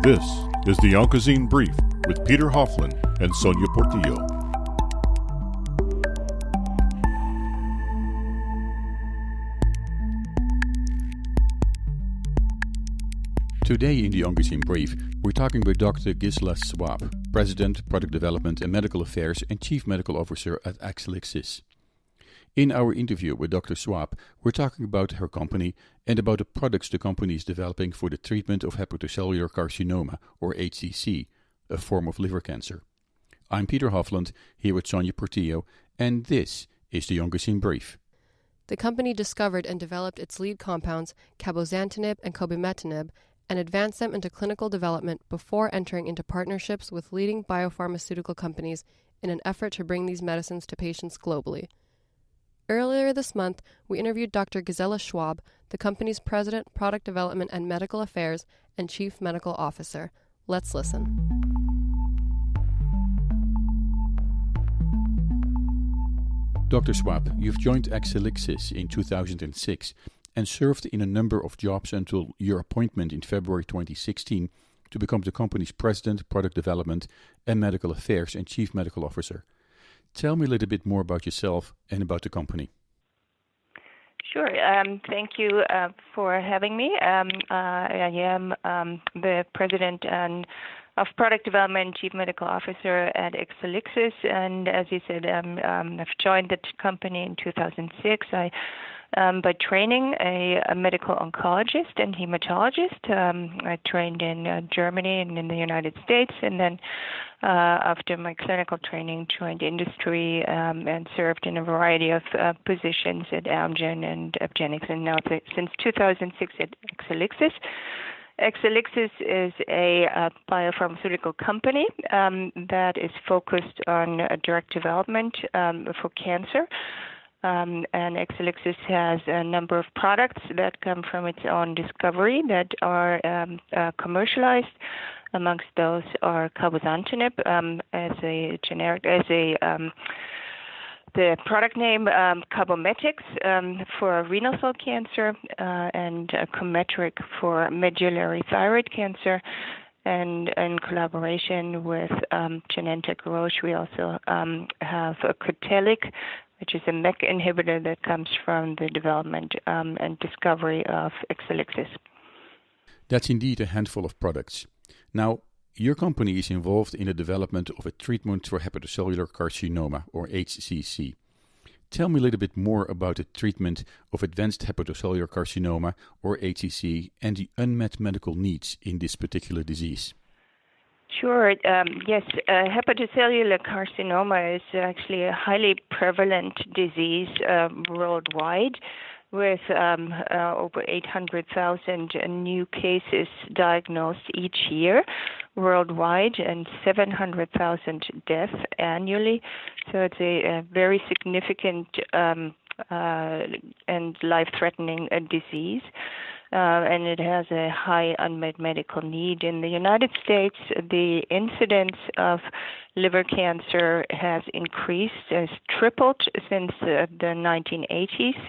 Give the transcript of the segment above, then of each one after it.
This is the OncoZine Brief with Peter Hofland and Sonia Portillo. Today in the OncoZine Brief, we're talking with Dr. Gisela Schwab, President, Product Development and Medical Affairs and Chief Medical Officer at Exelixis. In our interview with Dr. Schwab, we're talking about her company and about the products the company is developing for the treatment of hepatocellular carcinoma, or HCC, a form of liver cancer. I'm Peter Hofland, here with Sonia Portillo, and this is the OncoZine Brief. The company discovered and developed its lead compounds, cabozantinib and cobimetinib, and advanced them into clinical development before entering into partnerships with leading biopharmaceutical companies in an effort to bring these medicines to patients globally. Earlier this month, we interviewed Dr. Gisela Schwab, the company's President, Product Development and Medical Affairs, and Chief Medical Officer. Let's listen. Dr. Schwab, you've joined Exelixis in 2006 and served in a number of jobs until your appointment in February 2016 to become the company's President, Product Development and Medical Affairs and Chief Medical Officer. Tell me a little bit more about yourself and about the company. Sure. Thank you for having me. I am the President of Product Development, Chief Medical Officer at Exelixis, and as you said, I've joined the company in 2006. By training, a medical oncologist and hematologist. I trained in Germany and in the United States, and then after my clinical training, joined industry and served in a variety of positions at Amgen and Upgenix, and now since 2006 at Exelixis. Excelixis is a biopharmaceutical company that is focused on drug development for cancer. And Excelixis has a number of products that come from its own discovery that are commercialized. Amongst those are cabozantinib as a generic, the product name Cabometyx for renal cell cancer, and Cobimetyx for medullary thyroid cancer. And in collaboration with Genentech Roche, we also have a Cotellic, which is a MEK inhibitor that comes from the development and discovery of Exelixis. That's indeed a handful of products. Now, your company is involved in the development of a treatment for hepatocellular carcinoma, or HCC. Tell me a little bit more about the treatment of advanced hepatocellular carcinoma, or HCC, and the unmet medical needs in this particular disease. Sure. Yes, hepatocellular carcinoma is actually a highly prevalent disease worldwide, with over 800,000 new cases diagnosed each year worldwide and 700,000 deaths annually. So it's a very significant and life-threatening disease. And it has a high unmet medical need. In the United States, the incidence of liver cancer has increased, has tripled since the 1980s.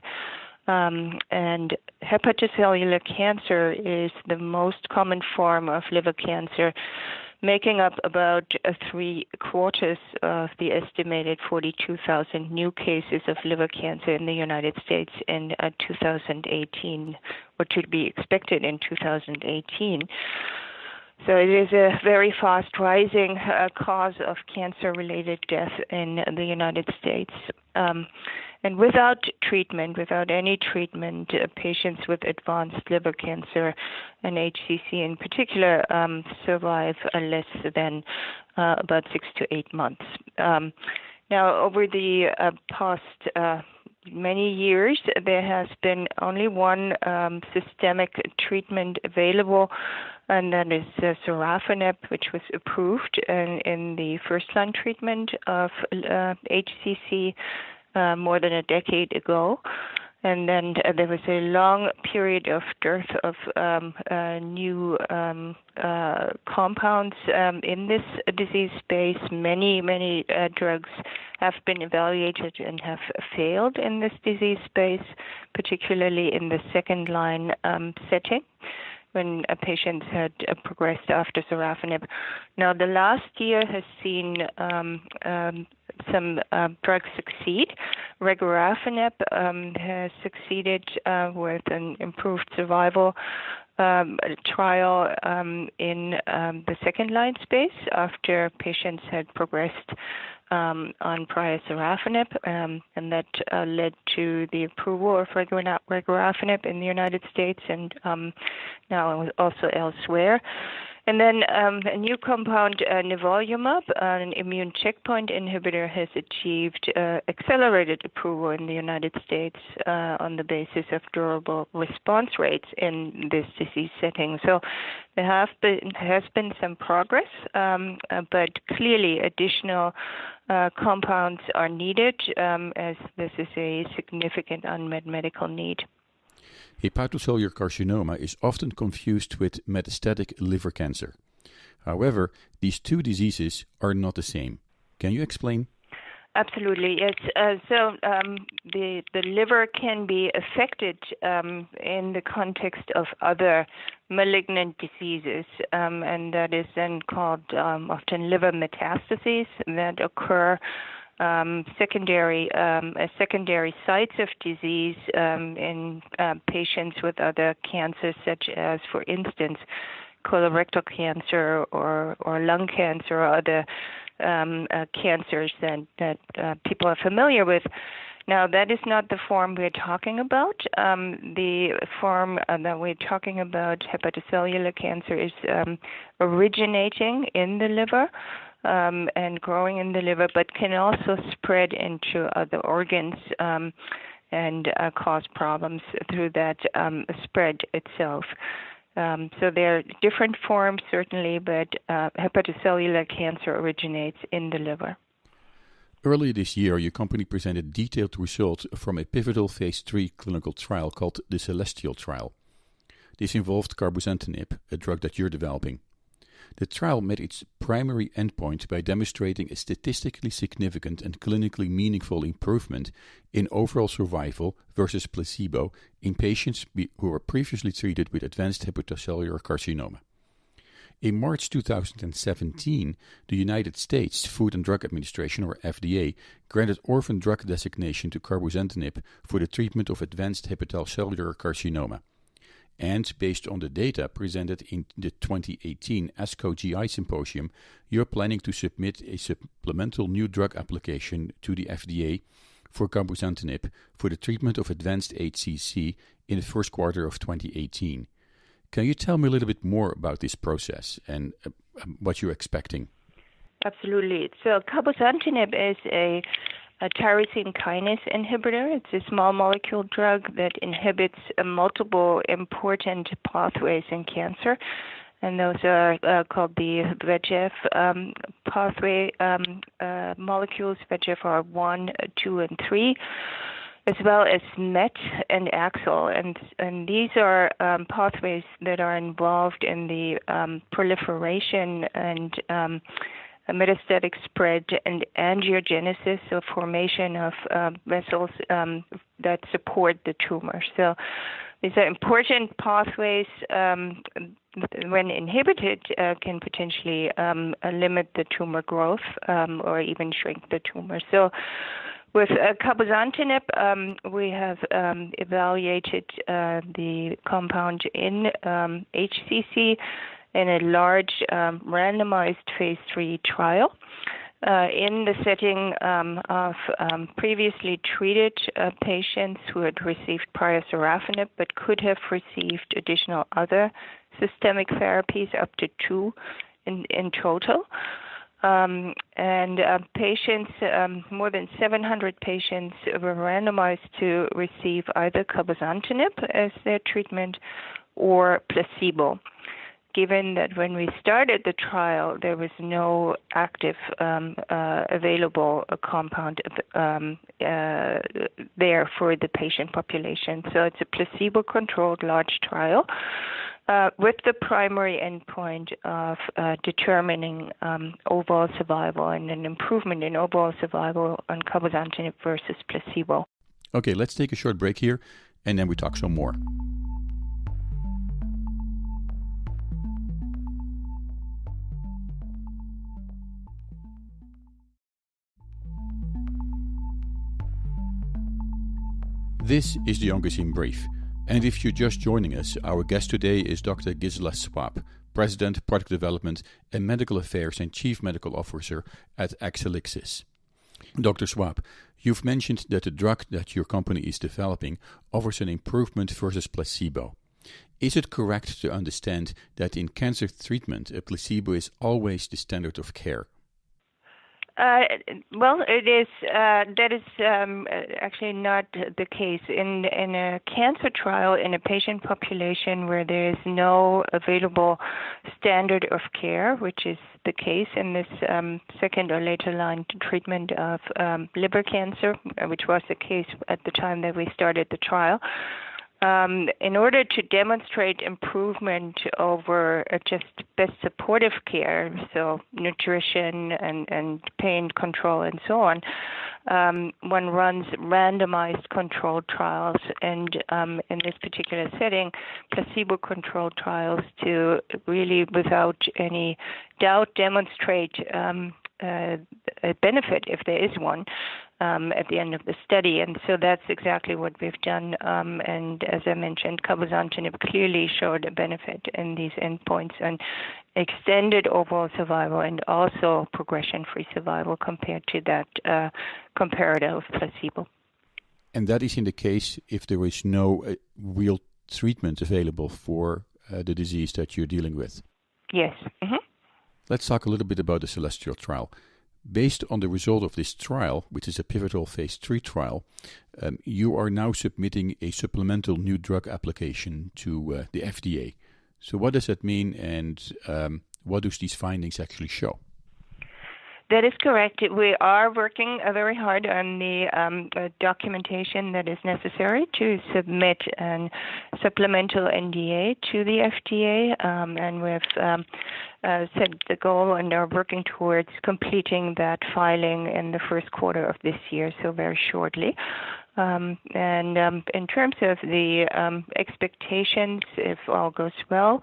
And hepatocellular cancer is the most common form of liver cancer, making up about 3/4 of the estimated 42,000 new cases of liver cancer in the United States in 2018, or to be expected in 2018. So it is a very fast rising cause of cancer-related death in the United States. And without any treatment, patients with advanced liver cancer and HCC in particular survive less than about 6 to 8 months. Now, over the past many years, there has been only one systemic treatment available, and that is sorafenib, which was approved in the first-line treatment of HCC more than a decade ago. And then there was a long period of dearth of new compounds in this disease space. Many drugs have been evaluated and have failed in this disease space, particularly in the second-line setting. when patients had progressed after sorafenib. Now, the last year has seen some drugs succeed. Regorafenib has succeeded with an improved survival trial in the second-line space after patients had progressed on prior sorafenib, and that led to the approval of regorafenib in the United States and now also elsewhere. And then a new compound, nivolumab, an immune checkpoint inhibitor, has achieved accelerated approval in the United States on the basis of durable response rates in this disease setting. So there has been some progress, but clearly additional compounds are needed as this is a significant unmet medical need. Hepatocellular carcinoma is often confused with metastatic liver cancer. However, these two diseases are not the same. Can you explain? Absolutely, yes. So the liver can be affected in the context of other malignant diseases, and that is then called often liver metastases that occur secondary sites of disease in patients with other cancers, such as, for instance, colorectal cancer or lung cancer or other cancers that people are familiar with. Now, that is not the form we're talking about. The form that we're talking about, hepatocellular cancer, is originating in the liver and growing in the liver, but can also spread into other organs and cause problems through that spread itself. So there are different forms, certainly, but hepatocellular cancer originates in the liver. Earlier this year, your company presented detailed results from a pivotal phase 3 clinical trial called the Celestial trial. This involved cabozantinib, a drug that you're developing. The trial met its primary endpoint by demonstrating a statistically significant and clinically meaningful improvement in overall survival versus placebo in patients who were previously treated with advanced hepatocellular carcinoma. In March 2017, the United States Food and Drug Administration, or FDA, granted orphan drug designation to cabozantinib for the treatment of advanced hepatocellular carcinoma. And based on the data presented in the 2018 ASCO GI Symposium, you're planning to submit a supplemental new drug application to the FDA for cabozantinib for the treatment of advanced HCC in the first quarter of 2018. Can you tell me a little bit more about this process and what you're expecting? Absolutely. So cabozantinib is a tyrosine kinase inhibitor. It's a small molecule drug that inhibits multiple important pathways in cancer, and those are called the VEGF pathway molecules, VEGFR1, 2, and 3, as well as MET and AXL. And these are pathways that are involved in the proliferation and metastatic spread and angiogenesis, so formation of vessels that support the tumor. So these are important pathways. When inhibited, can potentially limit the tumor growth or even shrink the tumor. So with cabozantinib, we have evaluated the compound in HCC in a large randomized phase 3 trial in the setting of previously treated patients who had received prior sorafenib but could have received additional other systemic therapies, up to 2 in total. And patients, more than 700 patients, were randomized to receive either cabozantinib as their treatment or placebo, given that when we started the trial, there was no active available compound there for the patient population. So it's a placebo-controlled large trial with the primary endpoint of determining overall survival and an improvement in overall survival on cabozantinib versus placebo. Okay, let's take a short break here, and then we talk some more. This is the OncoZine Brief, and if you're just joining us, our guest today is Dr. Gisela Schwab, President, Product Development and Medical Affairs and Chief Medical Officer at Exelixis. Dr. Schwab, you've mentioned that the drug that your company is developing offers an improvement versus placebo. Is it correct to understand that in cancer treatment, a placebo is always the standard of care? Well, it is. That is actually not the case in a cancer trial in a patient population where there is no available standard of care, which is the case in this second or later line treatment of liver cancer, which was the case at the time that we started the trial. In order to demonstrate improvement over just best supportive care, so nutrition and pain control and so on, one runs randomized controlled trials and in this particular setting, placebo-controlled trials to really, without any doubt, demonstrate a benefit, if there is one, at the end of the study. And so that's exactly what we've done. And as I mentioned, cabozantinib clearly showed a benefit in these endpoints and extended overall survival and also progression-free survival compared to that comparative placebo. And that is in the case if there is no real treatment available for the disease that you're dealing with. Yes. Mm-hmm. Let's talk a little bit about the Celestial trial. Based on the result of this trial, which is a pivotal phase 3 trial, you are now submitting a supplemental new drug application to the FDA. So what does that mean, and what do these findings actually show? That is correct. We are working very hard on the documentation that is necessary to submit a supplemental NDA to the FDA, and we've set the goal and are working towards completing that filing in the first quarter of this year, so very shortly. And in terms of the expectations, if all goes well,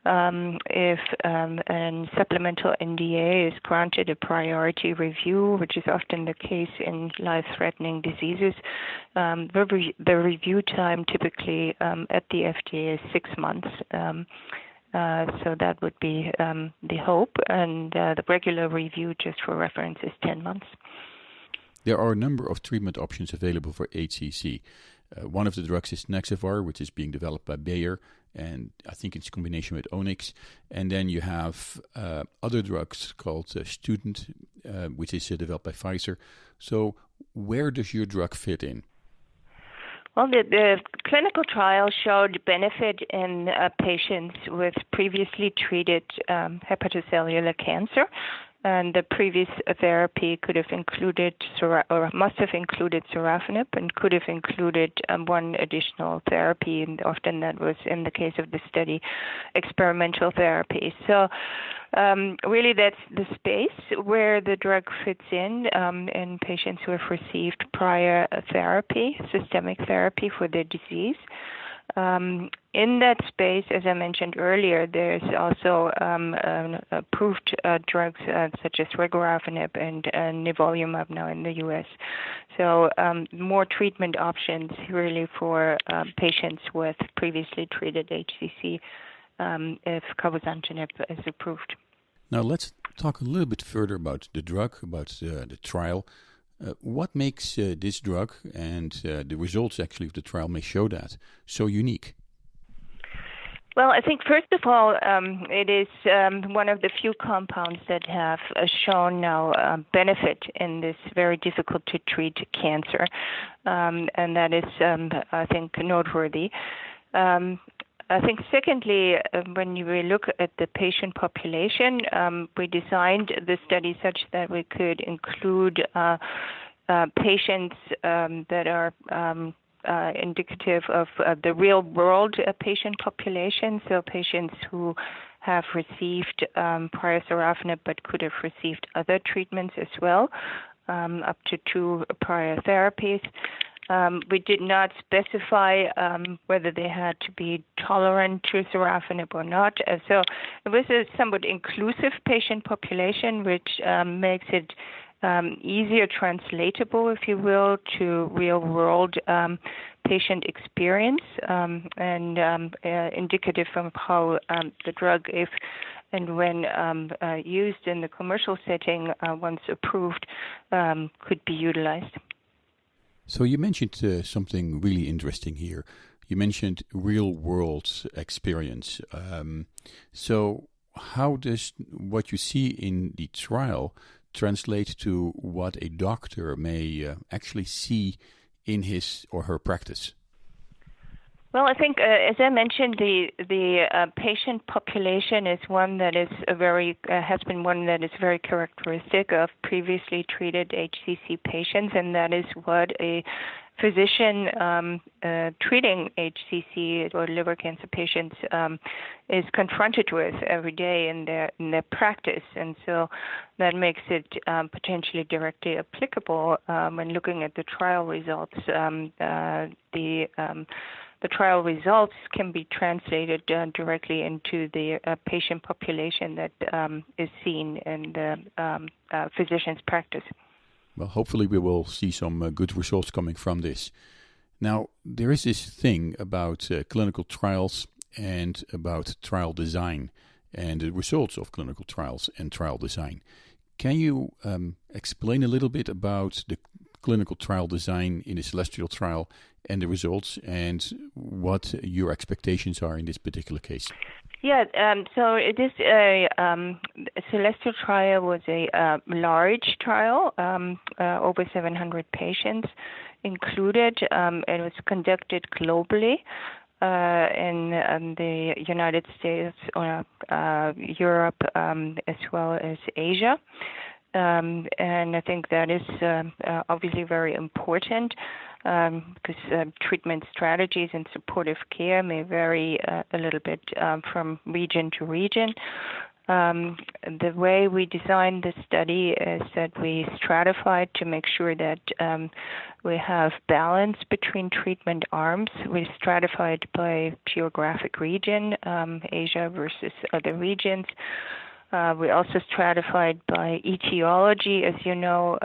if a supplemental NDA is granted a priority review, which is often the case in life-threatening diseases, the review time typically at the FDA is 6 months. So that would be the hope, and the regular review, just for reference, is 10 months. There are a number of treatment options available for HCC. One of the drugs is Nexavar, which is being developed by Bayer, and I think it's in combination with Onyx. And then you have other drugs called Student, which is developed by Pfizer. So where does your drug fit in? Well, the clinical trial showed benefit in patients with previously treated hepatocellular cancer. And the previous therapy could have included, or must have included, sorafenib, and could have included one additional therapy, and often that was, in the case of the study, experimental therapy. So really that's the space where the drug fits in patients who have received prior therapy, systemic therapy for their disease. In that space, as I mentioned earlier, there's also approved drugs such as regorafenib and nivolumab now in the U.S. So more treatment options really for patients with previously treated HCC if cabozantinib is approved. Now let's talk a little bit further about the drug, about the trial. What makes this drug, and the results actually of the trial may show that, so unique? Well, I think first of all, it is one of the few compounds that have shown now benefit in this very difficult to treat cancer, and that is, I think, noteworthy. I think secondly, when we look at the patient population, we designed the study such that we could include patients that are indicative of the real-world patient population, so patients who have received prior sorafenib but could have received other treatments as well, up to 2 prior therapies. We did not specify whether they had to be tolerant to sorafenib or not. So it was a somewhat inclusive patient population, which makes it easier translatable, if you will, to real-world patient experience and indicative of how the drug, if and when used in the commercial setting, once approved, could be utilized. So you mentioned something really interesting here. You mentioned real-world experience. So how does what you see in the trial translate to what a doctor may actually see in his or her practice? Well, I think, as I mentioned, the patient population is one that is has been one that is very characteristic of previously treated HCC patients, and that is what a physician treating HCC or liver cancer patients is confronted with every day in their practice, and so that makes it potentially directly applicable when looking at the trial results. The trial results can be translated directly into the patient population that is seen in the physician's practice. Well, hopefully we will see some good results coming from this. Now, there is this thing about clinical trials and about trial design and the results of clinical trials and trial design. Can you explain a little bit about the clinical trial design in the Celestial trial and the results and what your expectations are in this particular case? Yeah, so it is a Celestial trial was a large trial, over 700 patients included. It was conducted globally in the United States, Europe, as well as Asia. And I think that is obviously very important because treatment strategies and supportive care may vary a little bit from region to region. The way we designed the study is that we stratified to make sure that we have balance between treatment arms. We stratified by geographic region, Asia versus other regions. We also stratified by etiology. As you know,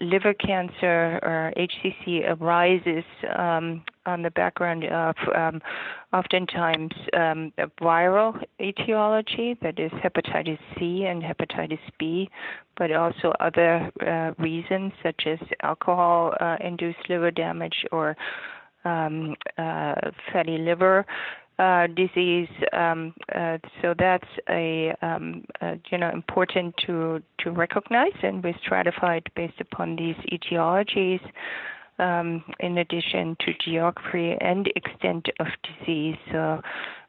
liver cancer or HCC arises on the background of oftentimes a viral etiology, that is hepatitis C and hepatitis B, but also other reasons such as alcohol-induced liver damage or fatty liver disease. So that's important to recognize, and we stratified based upon these etiologies, in addition to geography and extent of disease.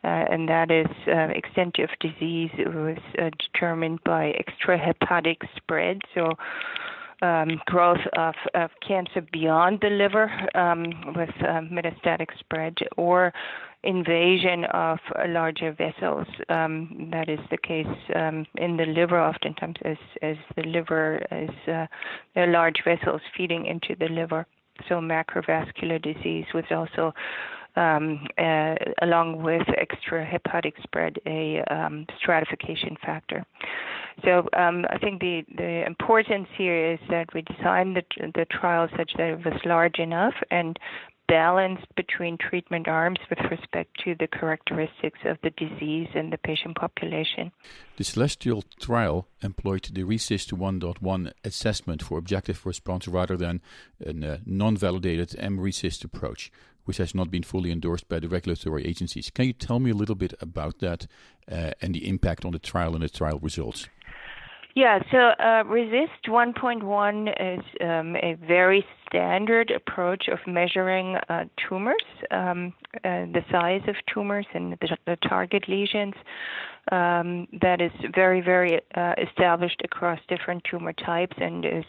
And that is extent of disease was determined by extrahepatic spread. So growth of cancer beyond the liver with metastatic spread, or invasion of larger vessels. That is the case in the liver, oftentimes as the liver is there are large vessels feeding into the liver. So macrovascular disease was also, along with extrahepatic spread, a stratification factor. So I think the importance here is that we designed the trial such that it was large enough and balanced between treatment arms with respect to the characteristics of the disease and the patient population. The Celestial trial employed the RECIST 1.1 assessment for objective response rather than a non-validated mRECIST approach, which has not been fully endorsed by the regulatory agencies. Can you tell me a little bit about that and the impact on the trial and the trial results? Yeah, so RECIST 1.1 is a very standard approach of measuring tumors, the size of tumors and the target lesions. That is very, very established across different tumor types, and is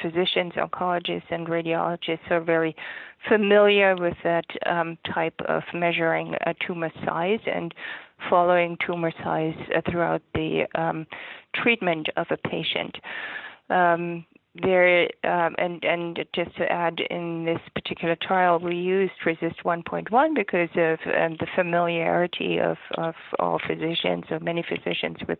physicians, oncologists, and radiologists are very familiar with that type of measuring tumor size and following tumor size throughout the treatment of a patient. and just to add, in this particular trial, we used RECIST 1.1 because of the familiarity of all physicians, or many physicians, with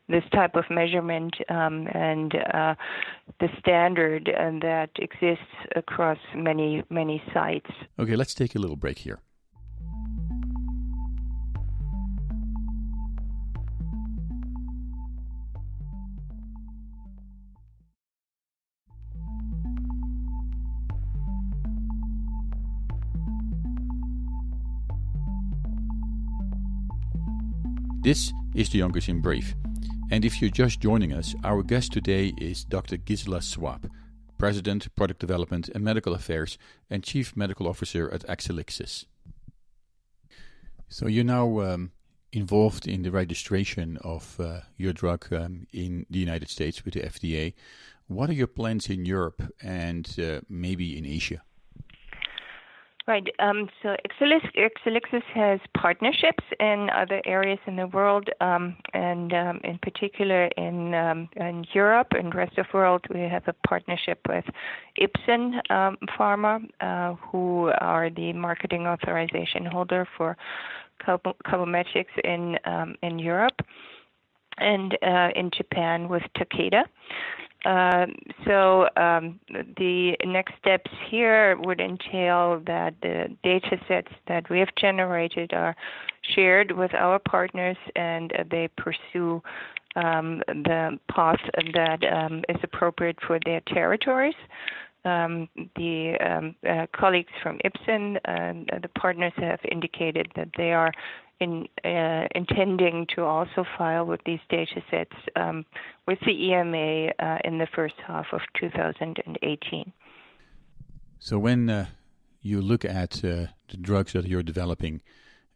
this type of measurement and the standard that exists across many sites. Okay, let's take a little break here. This is the OncoZine Brief, and if you're just joining us, our guest today is Dr. Gisela Schwab, President, Product Development and Medical Affairs and Chief Medical Officer at Exelixis. So you're now involved in the registration of your drug in the United States with the FDA. What are your plans in Europe and maybe in Asia? Right. So Exelixis has partnerships in other areas in the world, and in particular in Europe and rest of the world, we have a partnership with Ipsen Pharma, who are the marketing authorization holder for Cabometyx in Europe, and in Japan with Takeda. So the next steps here would entail that the data sets that we have generated are shared with our partners, and they pursue the path that is appropriate for their territories. The colleagues from Ipsen and the partners have indicated that they are intending to also file with these data sets with the EMA in the first half of 2018. So when you look at the drugs that you're developing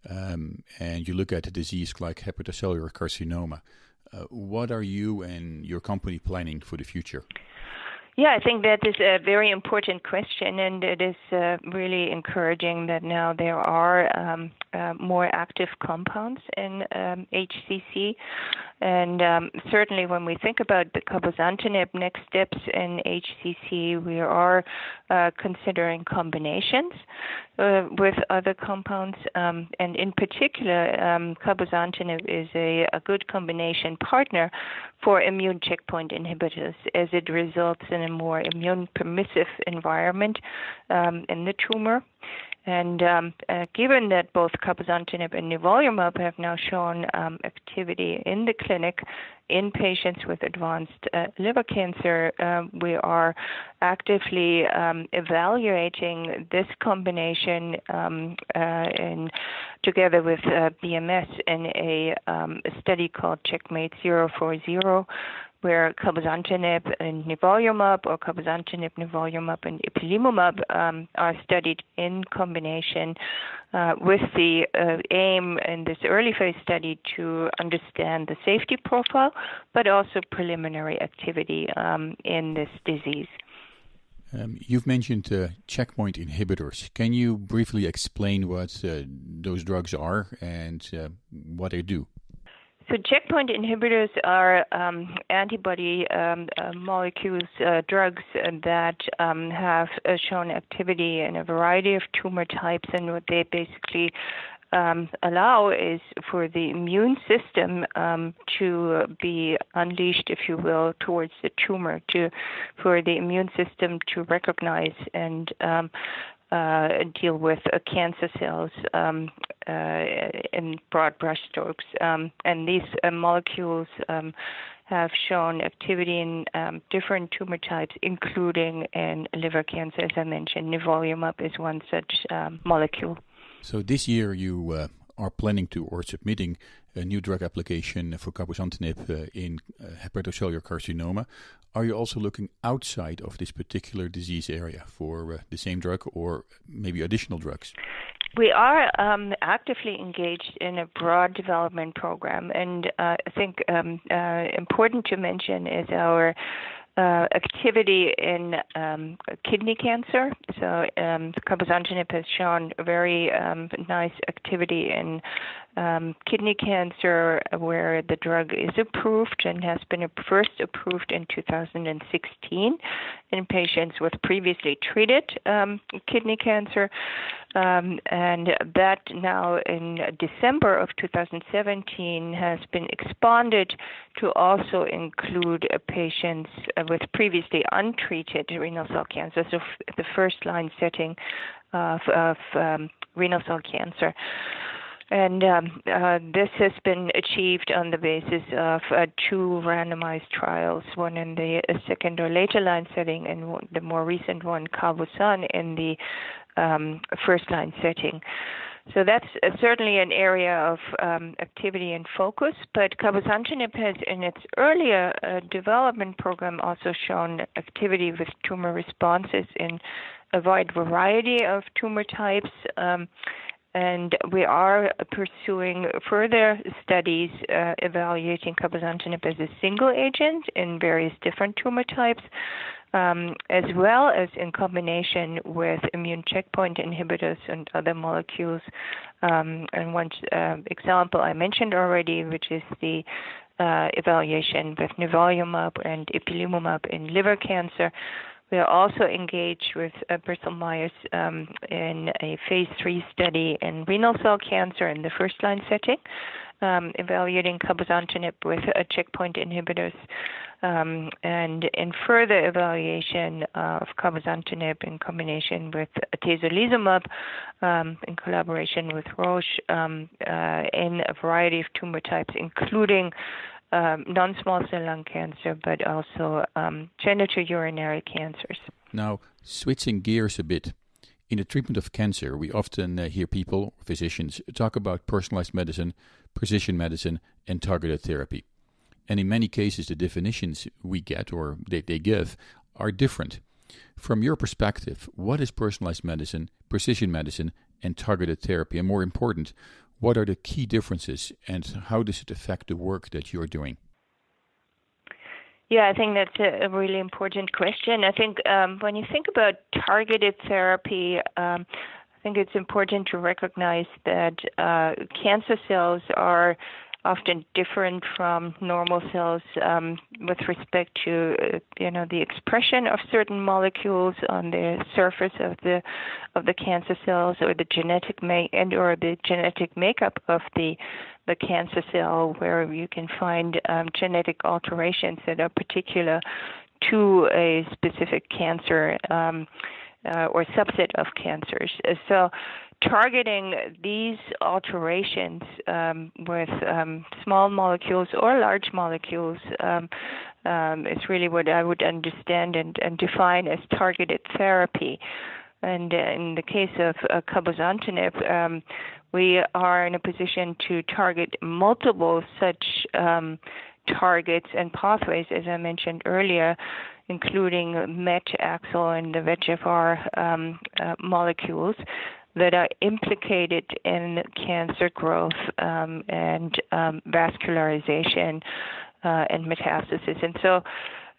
and you look at a disease like hepatocellular carcinoma, what are you and your company planning for the future? Yeah, I think that is a very important question, and it is really encouraging that now there are more active compounds in HCC. And certainly when we think about the cabozantinib next steps in HCC, we are considering combinations with other compounds. And in particular, cabozantinib is a good combination partner for immune checkpoint inhibitors, as it results in a more immune permissive environment in the tumor. And given that both cabozantinib and nivolumab have now shown activity in the clinic in patients with advanced liver cancer, we are actively evaluating this combination together with BMS in a study called Checkmate 040, where cabozantinib and nivolumab, or cabozantinib, nivolumab, and ipilimumab are studied in combination with the aim in this early phase study to understand the safety profile, but also preliminary activity in this disease. You've mentioned checkpoint inhibitors. Can you briefly explain what those drugs are and what they do? So checkpoint inhibitors are antibody molecules, drugs that have shown activity in a variety of tumor types, and what they basically allow is for the immune system to be unleashed, if you will, towards the tumor, for the immune system to recognize and deal with cancer cells in broad brushstrokes. And these molecules have shown activity in different tumor types, including in liver cancer. As I mentioned, nivolumab is one such molecule. So this year you are planning to, or submitting, a new drug application for cabozantinib in hepatocellular carcinoma. Are you also looking outside of this particular disease area for the same drug or maybe additional drugs? We are actively engaged in a broad development program, and I think important to mention is our activity in kidney cancer. So cabozantinib has shown very nice activity in kidney cancer, where the drug is approved and has been first approved in 2016 in patients with previously treated kidney cancer. And that now in December of 2017 has been expanded to also include patients with previously untreated renal cell cancer, so the first-line setting of renal cell cancer. And this has been achieved on the basis of 2 randomized trials, one in the second or later line setting, and the more recent one, CABOZANTINib, in the first-line setting. So that's certainly an area of activity and focus, but cabozantinib has in its earlier development program also shown activity with tumor responses in a wide variety of tumor types. And we are pursuing further studies evaluating cabozantinib as a single agent in various different tumor types, as well as in combination with immune checkpoint inhibitors and other molecules. And one example I mentioned already, which is the evaluation with nivolumab and ipilimumab in liver cancer. We are also engaged with Bristol Myers in a phase 3 study in renal cell cancer in the first-line setting, evaluating cabozantinib with checkpoint inhibitors, and in further evaluation of cabozantinib in combination with atezolizumab in collaboration with Roche in a variety of tumor types, including non-small cell lung cancer, but also genitourinary cancers. Now, switching gears a bit, in the treatment of cancer, we often hear people, physicians, talk about personalized medicine, precision medicine, and targeted therapy. And in many cases, the definitions we get, or they give, are different. From your perspective, what is personalized medicine, precision medicine, and targeted therapy? And more important, what are the key differences, and how does it affect the work that you're doing? Yeah, I think that's a really important question. I think when you think about targeted therapy, I think it's important to recognize that cancer cells are often different from normal cells with respect to the expression of certain molecules on the surface of the cancer cells, or the genetic makeup of the cancer cell, where you can find genetic alterations that are particular to a specific cancer or subset of cancers. So targeting these alterations with small molecules or large molecules is really what I would understand and define as targeted therapy. And in the case of cabozantinib, we are in a position to target multiple such targets and pathways, as I mentioned earlier, including MET, AXL, and the VEGFR molecules that are implicated in cancer growth and vascularization and metastasis. And so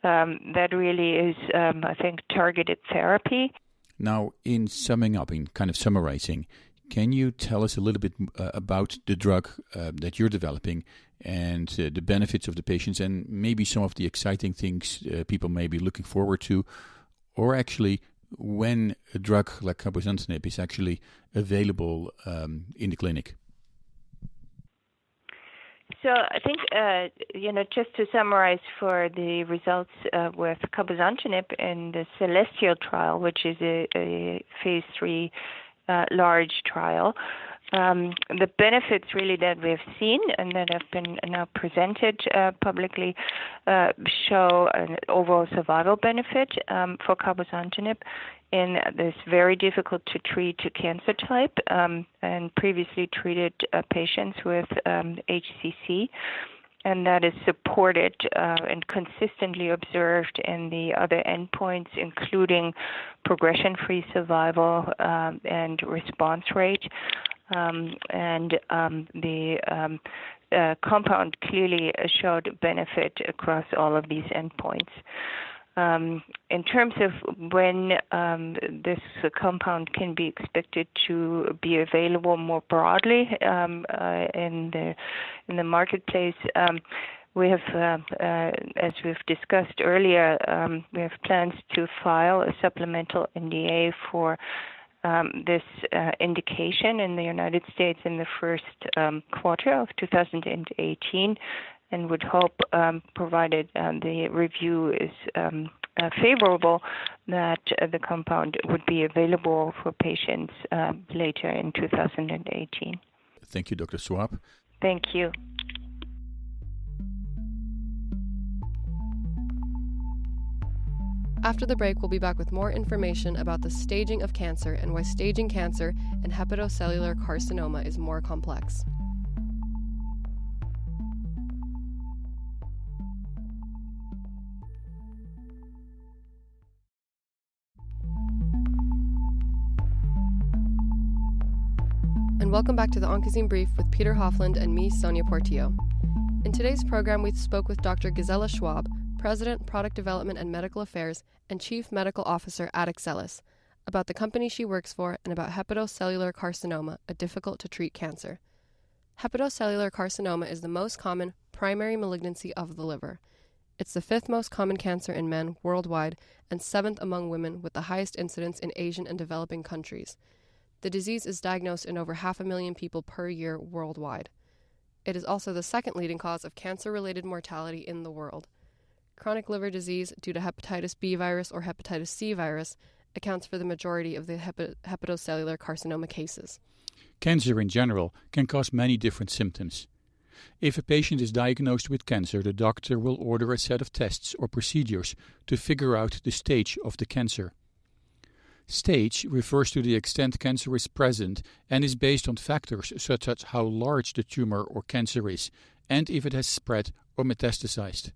that really is, I think, targeted therapy. Now, in summing up, in kind of summarizing, can you tell us a little bit about the drug that you're developing and the benefits of the patients, and maybe some of the exciting things people may be looking forward to, or actually when a drug like cabozantinib is actually available in the clinic? So I think, just to summarize for the results with cabozantinib in the Celestial trial, which is a phase 3 large trial, the benefits really that we have seen and that have been now presented publicly show an overall survival benefit for cabozantinib in this very difficult to treat cancer type and previously treated patients with HCC. And that is supported and consistently observed in the other endpoints, including progression-free survival and response rate. The compound clearly showed benefit across all of these endpoints. In terms of when this compound can be expected to be available more broadly in the marketplace, we have, as we've discussed earlier, we have plans to file a supplemental NDA for this indication in the United States in the first quarter of 2018, and would hope, provided the review is favorable, that the compound would be available for patients later in 2018. Thank you, Dr. Schwab. Thank you. After the break, we'll be back with more information about the staging of cancer and why staging cancer in hepatocellular carcinoma is more complex. And welcome back to the OncoZine Brief with Peter Hofland and me, Sonia Portillo. In today's program, we spoke with Dr. Gisela Schwab, President, Product Development and Medical Affairs, and Chief Medical Officer at Excelixis, about the company she works for and about hepatocellular carcinoma, a difficult-to-treat cancer. Hepatocellular carcinoma is the most common primary malignancy of the liver. It's the 5th most common cancer in men worldwide and 7th among women, with the highest incidence in Asian and developing countries. The disease is diagnosed in over 500,000 people per year worldwide. It is also the 2nd leading cause of cancer-related mortality in the world. Chronic liver disease due to hepatitis B virus or hepatitis C virus accounts for the majority of the hepatocellular carcinoma cases. Cancer in general can cause many different symptoms. If a patient is diagnosed with cancer, the doctor will order a set of tests or procedures to figure out the stage of the cancer. Stage refers to the extent cancer is present and is based on factors such as how large the tumor or cancer is and if it has spread or metastasized.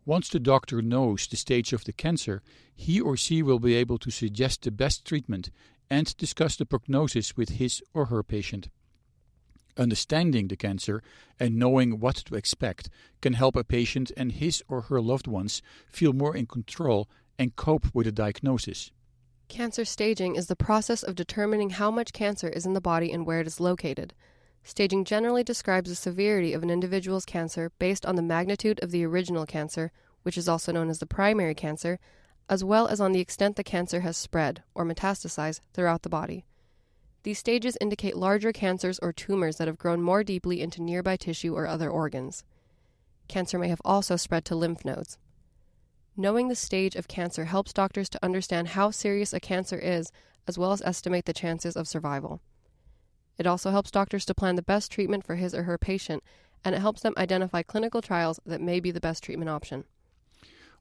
Once the doctor knows the stage of the cancer, he or she will be able to suggest the best treatment and discuss the prognosis with his or her patient. Understanding the cancer and knowing what to expect can help a patient and his or her loved ones feel more in control and cope with the diagnosis. Cancer staging is the process of determining how much cancer is in the body and where it is located. Staging generally describes the severity of an individual's cancer based on the magnitude of the original cancer, which is also known as the primary cancer, as well as on the extent the cancer has spread, or metastasized, throughout the body. These stages indicate larger cancers or tumors that have grown more deeply into nearby tissue or other organs. Cancer may have also spread to lymph nodes. Knowing the stage of cancer helps doctors to understand how serious a cancer is, as well as estimate the chances of survival. It also helps doctors to plan the best treatment for his or her patient, and it helps them identify clinical trials that may be the best treatment option.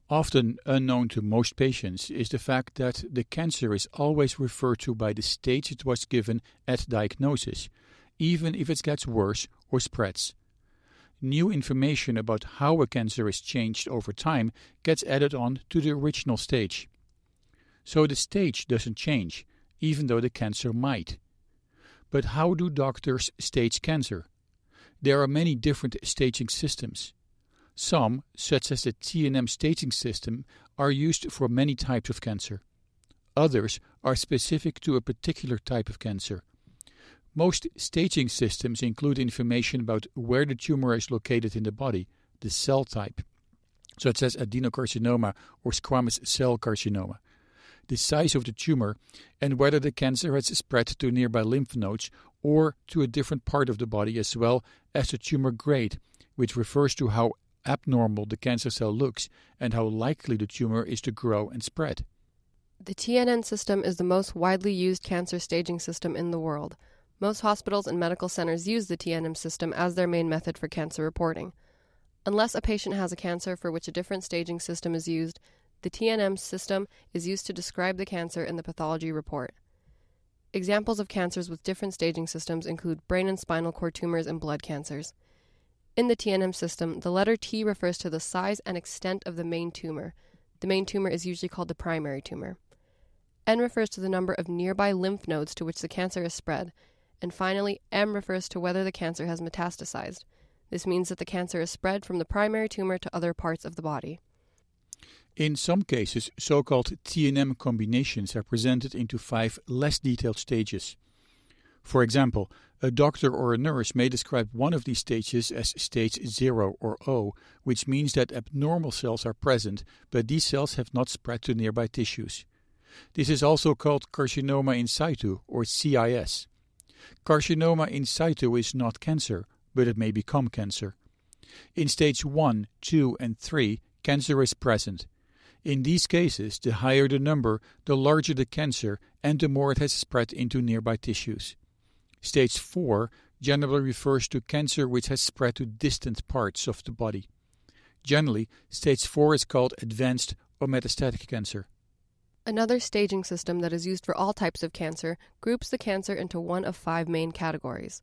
Often unknown to most patients is the fact that the cancer is always referred to by the stage it was given at diagnosis, even if it gets worse or spreads. New information about how a cancer is changed over time gets added on to the original stage. So the stage doesn't change, even though the cancer might. But how do doctors stage cancer? There are many different staging systems. Some, such as the tnm staging system, are used for many types of cancer. Others are specific to a particular type of cancer. Most staging systems include information about where the tumor is located in the body, the cell type, such as adenocarcinoma or squamous cell carcinoma, the size of the tumor, and whether the cancer has spread to nearby lymph nodes or to a different part of the body, as well as the tumor grade, which refers to how abnormal the cancer cell looks and how likely the tumor is to grow and spread. The TNM system is the most widely used cancer staging system in the world. Most hospitals and medical centers use the TNM system as their main method for cancer reporting. Unless a patient has a cancer for which a different staging system is used, the TNM system is used to describe the cancer in the pathology report. Examples of cancers with different staging systems include brain and spinal cord tumors and blood cancers. In the TNM system, the letter T refers to the size and extent of the main tumor. The main tumor is usually called the primary tumor. N refers to the number of nearby lymph nodes to which the cancer is spread. And finally, M refers to whether the cancer has metastasized. This means that the cancer is spread from the primary tumor to other parts of the body. In some cases, so-called tnm combinations are presented into 5 less detailed stages. For example, a doctor or a nurse may describe one of these stages as stage 0 or O, which means that abnormal cells are present, but these cells have not spread to nearby tissues. This is also called carcinoma in situ, or CIS. Carcinoma in situ is not cancer, but it may become cancer. In stage 1, 2, and 3, cancer is present. In these cases, the higher the number, the larger the cancer, and the more it has spread into nearby tissues. Stage 4 generally refers to cancer which has spread to distant parts of the body. Generally, stage 4 is called advanced or metastatic cancer. Another staging system that is used for all types of cancer groups the cancer into one of 5 main categories.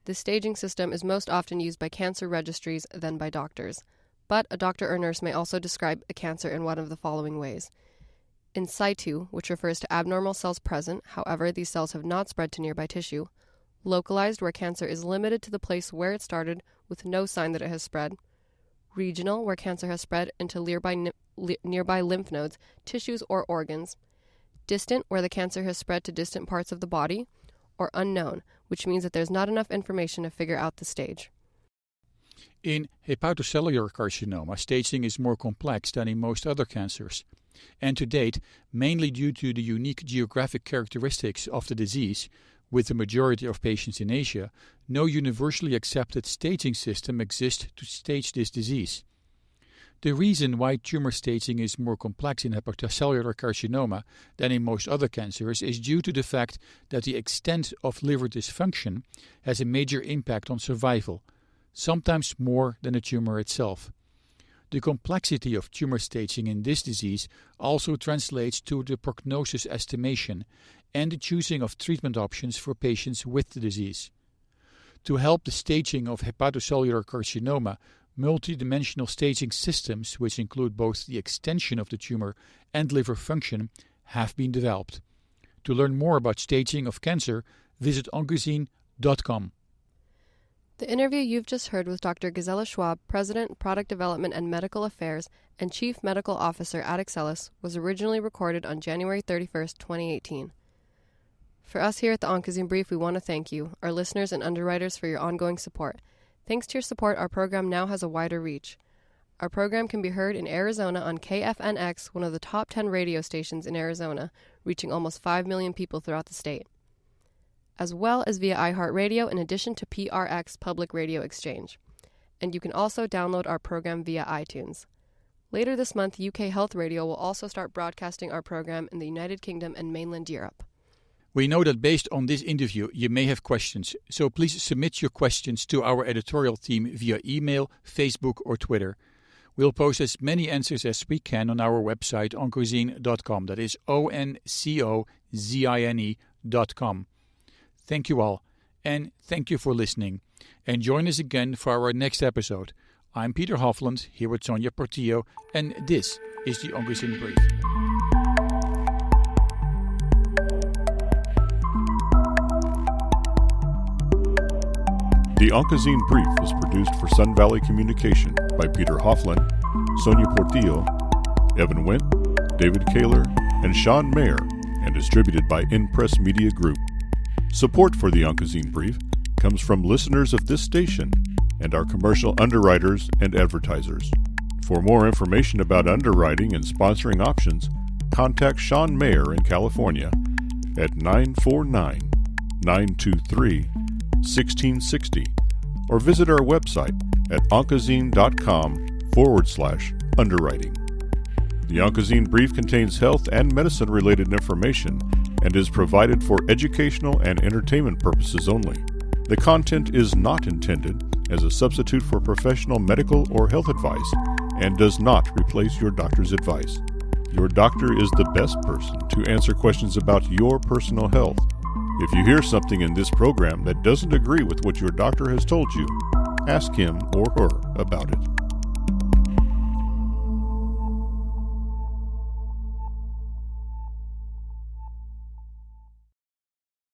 This staging system is most often used by cancer registries than by doctors, but a doctor or nurse may also describe a cancer in one of the following ways. In situ, which refers to abnormal cells present, however, these cells have not spread to nearby tissue. Localized, where cancer is limited to the place where it started with no sign that it has spread. Regional, where cancer has spread into nearby lymph nodes, tissues, or organs. Distant, where the cancer has spread to distant parts of the body. Or unknown, which means that there's not enough information to figure out the stage. In hepatocellular carcinoma, staging is more complex than in most other cancers. And to date, mainly due to the unique geographic characteristics of the disease, with the majority of patients in Asia, no universally accepted staging system exists to stage this disease. The reason why tumor staging is more complex in hepatocellular carcinoma than in most other cancers is due to the fact that the extent of liver dysfunction has a major impact on survival, sometimes more than the tumor itself. The complexity of tumor staging in this disease also translates to the prognosis estimation and the choosing of treatment options for patients with the disease. To help the staging of hepatocellular carcinoma, multidimensional staging systems, which include both the extension of the tumor and liver function, have been developed. To learn more about staging of cancer, visit OncoZine.com. The interview you've just heard with Dr. Gisela Schwab, President, Product Development and Medical Affairs, and Chief Medical Officer at Excelixis, was originally recorded on January 31st, 2018. For us here at the OncoZine Brief, we want to thank you, our listeners and underwriters, for your ongoing support. Thanks to your support, our program now has a wider reach. Our program can be heard in Arizona on KFNX, one of the top 10 radio stations in Arizona, reaching almost 5 million people throughout the state, as well as via iHeartRadio in addition to PRX Public Radio Exchange. And you can also download our program via iTunes. Later this month, UK Health Radio will also start broadcasting our program in the United Kingdom and mainland Europe. We know that based on this interview, you may have questions, so please submit your questions to our editorial team via email, Facebook, or Twitter. We'll post as many answers as we can on our website, OncoZine.com. That is OncoZine.com. Thank you all, and thank you for listening. And join us again for our next episode. I'm Peter Hofland, here with Sonia Portillo, and this is the OncoZine Brief. The OncoZine Brief is produced for Sun Valley Communication by Peter Hofland, Sonia Portillo, Evan Wendt, David Kaler, and Sean Mayer, and distributed by InPress Media Group. Support for the OncoZine Brief comes from listeners of this station and our commercial underwriters and advertisers. For more information about underwriting and sponsoring options, contact Sean Mayer in California at 949-923-1660 or visit our website at OncoZine.com/underwriting. The OncoZine Brief contains health and medicine-related information and is provided for educational and entertainment purposes only. The content is not intended as a substitute for professional medical or health advice and does not replace your doctor's advice. Your doctor is the best person to answer questions about your personal health. If you hear something in this program that doesn't agree with what your doctor has told you, ask him or her about it.